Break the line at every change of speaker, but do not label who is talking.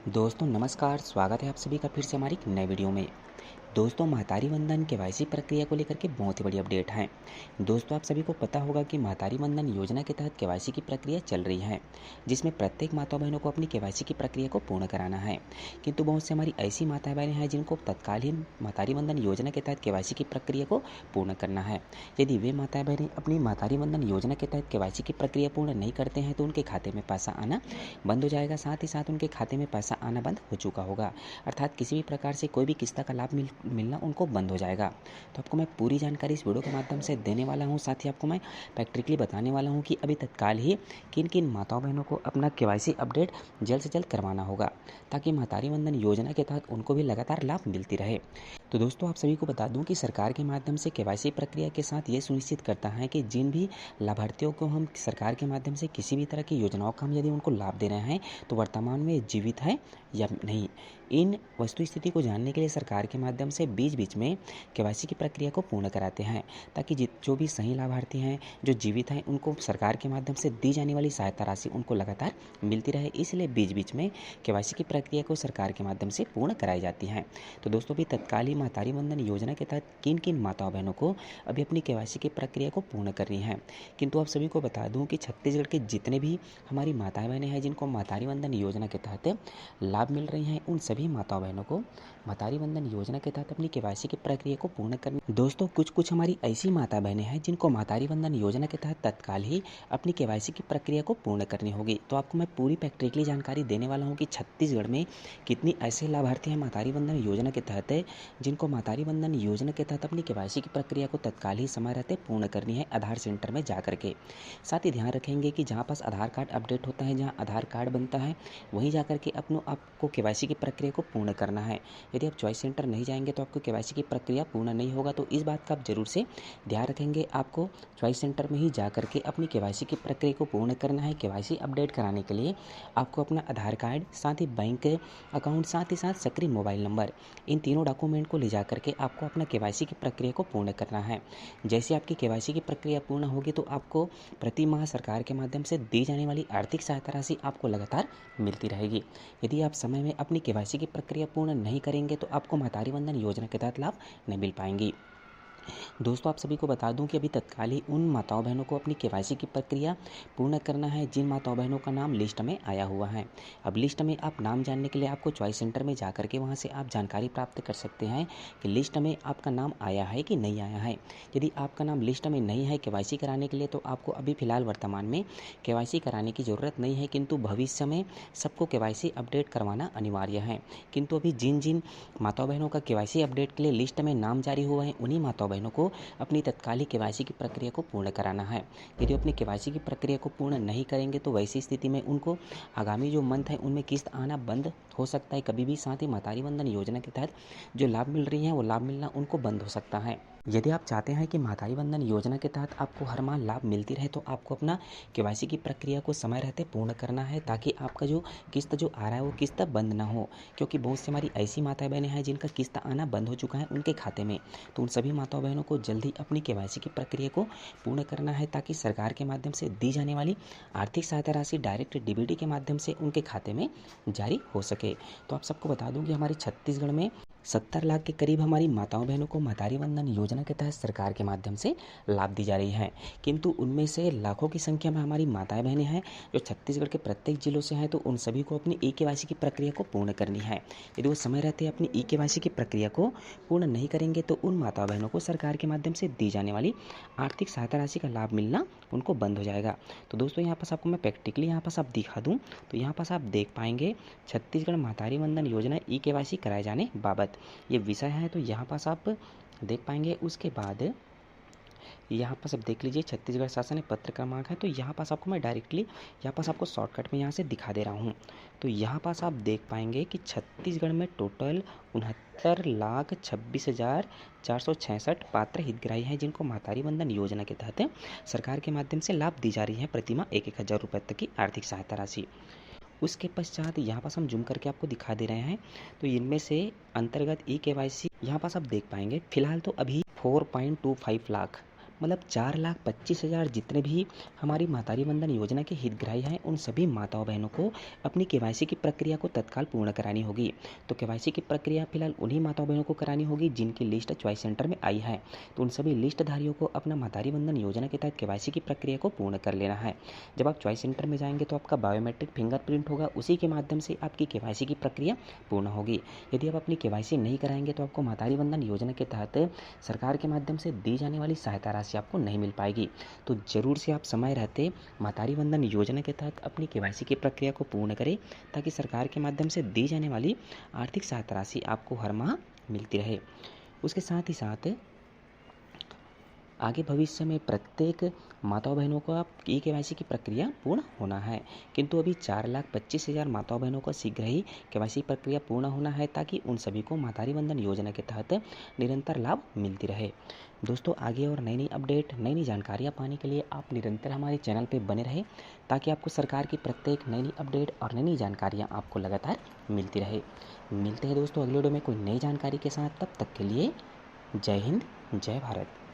दोस्तों नमस्कार, स्वागत है आप सभी का फिर से हमारी एक नए वीडियो में। दोस्तों महतारी वंदन केवाईसी प्रक्रिया को लेकर के बहुत ही बड़ी अपडेट है। दोस्तों आप सभी को पता होगा कि महतारी वंदन योजना के तहत केवाईसी की प्रक्रिया चल रही है, जिसमें प्रत्येक माता बहनों को अपनी केवाईसी की प्रक्रिया को पूर्ण कराना है। किंतु बहुत से हमारी ऐसी माता बहनें हैं जिनको तत्कालीन महतारी वंदन योजना के तहत केवाईसी की प्रक्रिया को पूर्ण करना है। यदि वे माता बहनें अपनी महतारी वंदन योजना के तहत केवाईसी की प्रक्रिया पूर्ण नहीं करते हैं तो उनके खाते में पैसा आना बंद हो जाएगा। साथ ही साथ उनके खाते में पैसा आना बंद हो चुका होगा, अर्थात किसी भी प्रकार से कोई भी किस्त का लाभ मिलना उनको बंद हो जाएगा। तो आपको मैं पूरी जानकारी इस वीडियो के माध्यम से देने वाला हूं। साथ ही आपको मैं प्रैक्टिकली बताने वाला हूं कि अभी तत्काल ही किन किन माताओं बहनों को अपना केवाईसी अपडेट जल्द से जल्द करवाना होगा, ताकि महतारी वंदन योजना के तहत उनको भी लगातार लाभ मिलती रहे। तो दोस्तों आप सभी को बता दूं कि सरकार के माध्यम से केवाईसी प्रक्रिया के साथ ये सुनिश्चित करता है कि जिन भी लाभार्थियों को हम सरकार के माध्यम से किसी भी तरह की योजनाओं का हम यदि उनको लाभ दे रहे हैं तो वर्तमान में जीवित है या नहीं, इन वस्तु स्थिति को जानने के लिए सरकार के माध्यम से बीच बीच में केवाईसी की प्रक्रिया को पूर्ण कराते हैं, ताकि जो भी सही लाभार्थी हैं जो जीवित हैं उनको सरकार के माध्यम से दी जाने वाली सहायता राशि उनको लगातार मिलती रहे। इसलिए बीच बीच में केवाईसी की प्रक्रिया को सरकार के माध्यम से पूर्ण कराई जाती है। तो दोस्तों अभी तत्काल ही महतारी वंदन योजना के तहत किन किन माताओं बहनों को अभी अपनी केवाईसी की प्रक्रिया को पूर्ण करनी है। किंतु आप सभी को बता दूं कि छत्तीसगढ़ के जितने भी हमारी माताएं बहनें हैं जिनको महतारी वंदन योजना के तहत लाभ मिल रही हैं, उन सभी माताओं बहनों को महतारी वंदन योजना के तहत अपनी केवाईसी की प्रक्रिया को पूर्ण करनी। दोस्तों कुछ हमारी ऐसी माता बहनें हैं जिनको महतारी वंदन योजना के तहत तत्काल ही अपनी केवाईसी की प्रक्रिया को पूर्ण करनी होगी। तो आपको मैं पूरी प्रैक्टिकली जानकारी देने वाला हूं कि छत्तीसगढ़ में कितनी ऐसे लाभार्थी हैं महतारी वंदन योजना के तहत जिनको महतारी वंदन योजना के तहत अपनी केवाईसी की प्रक्रिया को तत्काल ही समय रहते पूर्ण करनी है आधार सेंटर में जा करके। साथ ही ध्यान रखेंगे कि जहाँ पास आधार कार्ड अपडेट होता है, जहाँ आधार कार्ड बनता है, वहीं जा करके आपको केवाईसी की प्रक्रिया को पूर्ण करना है। यदि आप चॉइस सेंटर नहीं जाएंगे तो आपको केवाईसी की प्रक्रिया पूर्ण नहीं होगा। तो इस बात का आप जरूर से ध्यान रखेंगे। आपको चॉइस सेंटर में ही जा करके अपनी केवाईसी की प्रक्रिया को पूर्ण करना है। केवाईसी अपडेट कराने के लिए आपको अपना आधार कार्ड, साथ ही बैंक अकाउंट, साथ ही साथ सक्रिय मोबाइल नंबर, इन तीनों डॉक्यूमेंट को ले जा करके आपको अपना केवाईसी की प्रक्रिया को पूर्ण करना है। जैसे आपकी केवाईसी की प्रक्रिया पूर्ण होगी तो आपको प्रति माह सरकार के माध्यम से दी जाने वाली आर्थिक सहायता राशि आपको लगातार मिलती रहेगी। यदि आप समय में अपनी केवाईसी की प्रक्रिया पूर्ण नहीं करेंगे तो आपको महतारी वंदन योजना के तहत लाभ नहीं मिल पाएंगी। दोस्तों आप सभी को बता दूं कि अभी तत्काल ही उन माताओं बहनों को अपनी केवाईसी की प्रक्रिया पूर्ण करना है जिन माताओं बहनों का नाम लिस्ट में आया हुआ है। अब लिस्ट में आप नाम जानने के लिए आपको चॉइस सेंटर में जा करके वहां से आप जानकारी प्राप्त कर सकते हैं कि लिस्ट में आपका नाम आया है कि नहीं आया है। यदि आपका नाम लिस्ट में नहीं है केवाईसी कराने के लिए तो आपको अभी फिलहाल वर्तमान में केवाईसी कराने की ज़रूरत नहीं है, किंतु भविष्य में सबको केवाईसी अपडेट करवाना अनिवार्य है। किंतु अभी जिन जिन माताओं बहनों का केवाईसी अपडेट के लिए लिस्ट में नाम जारी हुआ है उन्हीं माताओं बहनों को अपनी तत्काल ही केवाईसी की प्रक्रिया को पूर्ण कराना है। यदि अपनी केवाईसी की प्रक्रिया को पूर्ण नहीं करेंगे तो वैसी स्थिति में उनको आगामी जो मंथ है उनमें किस्त आना बंद हो सकता है कभी भी। साथ ही महतारी वंदन योजना के तहत जो लाभ मिल रही है वो लाभ मिलना उनको बंद हो सकता है। यदि आप चाहते हैं कि महतारी वंदन योजना के तहत आपको हर माह लाभ मिलती रहे तो आपको अपना केवाईसी की प्रक्रिया को समय रहते पूर्ण करना है, ताकि आपका जो किस्त जो आ रहा है वो किस्त बंद ना हो। क्योंकि बहुत सी हमारी ऐसी माताएं बहनें हैं जिनका किस्त आना बंद हो चुका है उनके खाते में, तो उन सभी माताओं बहनों को जल्दी अपनी केवाईसी की प्रक्रिया को पूर्ण करना है, ताकि सरकार के माध्यम से दी जाने वाली आर्थिक सहायता राशि डायरेक्ट डीबीटी के माध्यम से उनके खाते में जारी हो सके। तो आप सबको बता दूं कि हमारे छत्तीसगढ़ में 70 लाख के करीब हमारी माताओं बहनों को महतारी वंदन योजना के तहत सरकार के माध्यम से लाभ दी जा रही है। किंतु उनमें से लाखों की संख्या में हमारी माताएं बहनें हैं जो छत्तीसगढ़ के प्रत्येक जिलों से हैं, तो उन सभी को अपनी ई केवाईसी की प्रक्रिया को पूर्ण करनी है। यदि वो समय रहते अपनी ई केवाईसी की प्रक्रिया को पूर्ण नहीं करेंगे तो उन माताओं बहनों को सरकार के माध्यम से दी जाने वाली आर्थिक सहायता राशि का लाभ मिलना उनको बंद हो जाएगा। तो दोस्तों यहाँ पास आपको मैं प्रैक्टिकली यहाँ पास आप दिखा दूँ तो यहाँ पास आप देख पाएंगे छत्तीसगढ़ महतारी वंदन योजना ई केवाईसी कराए जाने बाबत ये विषय है। तो यहाँ पास आप देख पाएंगे। उसके बाद यहाँ पास आप देख लीजिए छत्तीसगढ़ शासन पत्र क्रमांक है, तो यहाँ पास आपको मैं डायरेक्टली यहाँ पास आपको शॉर्टकट में यहाँ से दिखा दे रहा हूँ। तो यहाँ पास आप देख पाएंगे कि छत्तीसगढ़ में टोटल 69,26,466 पात्र हितग्राही हैं जिनको महतारी वंदन योजना के तहत सरकार के माध्यम से लाभ दी जा रही है प्रतिमाह 1,000 रुपये तक की आर्थिक सहायता राशि। उसके पश्चात यहाँ पास हम जूम करके आपको दिखा दे रहे हैं। तो इनमें से अंतर्गत ई केवाईसी यहाँ पास आप देख पाएंगे फिलहाल तो अभी 4.25 लाख मतलब 4,25,000 जितने भी हमारी महतारी वंदन योजना के हितग्राही हैं, उन सभी माताओं बहनों को अपनी केवाईसी की प्रक्रिया को तत्काल पूर्ण करानी होगी। तो केवाईसी की प्रक्रिया फिलहाल उन्हीं माताओं बहनों को करानी होगी जिनकी लिस्ट चॉइस सेंटर में आई है। तो उन सभी लिस्टधारियों को अपना महतारी वंदन योजना के तहत केवाईसी की प्रक्रिया को पूर्ण कर लेना है। जब आप चॉइस सेंटर में जाएंगे तो आपका बायोमेट्रिक फिंगरप्रिंट होगा, उसी के माध्यम से आपकी केवाईसी की प्रक्रिया पूर्ण होगी। यदि आप अपनी केवाईसी नहीं कराएंगे तो आपको महतारी वंदन योजना के तहत सरकार के माध्यम से दी जाने वाली सहायता राशि आपको नहीं मिल पाएगी। तो ज़रूर से आप समय रहते महतारी वंदन योजना के तहत अपनी केवाईसी की प्रक्रिया को पूर्ण करें, ताकि सरकार के माध्यम से दी जाने वाली आर्थिक सहायता राशि आपको हर माह मिलती रहे। उसके साथ ही साथ आगे भविष्य में प्रत्येक माताओं बहनों को आप ई केवाईसी की प्रक्रिया पूर्ण होना है, किंतु अभी 4,25,000 माताओं बहनों को शीघ्र ही केवाईसी प्रक्रिया पूर्ण होना है, ताकि उन सभी को महतारी वंदन योजना के तहत निरंतर लाभ मिलती रहे। दोस्तों, आगे और नई नई अपडेट, नई नई जानकारियाँ पाने के लिए आप निरंतर हमारे चैनल पर बने रहें, ताकि आपको सरकार की प्रत्येक नई नई अपडेट और नई नई जानकारियाँ आपको लगातार मिलती रहे। मिलते हैं दोस्तों अगले वीडियो में कोई नई जानकारी के साथ। तब तक के लिए जय हिंद, जय भारत।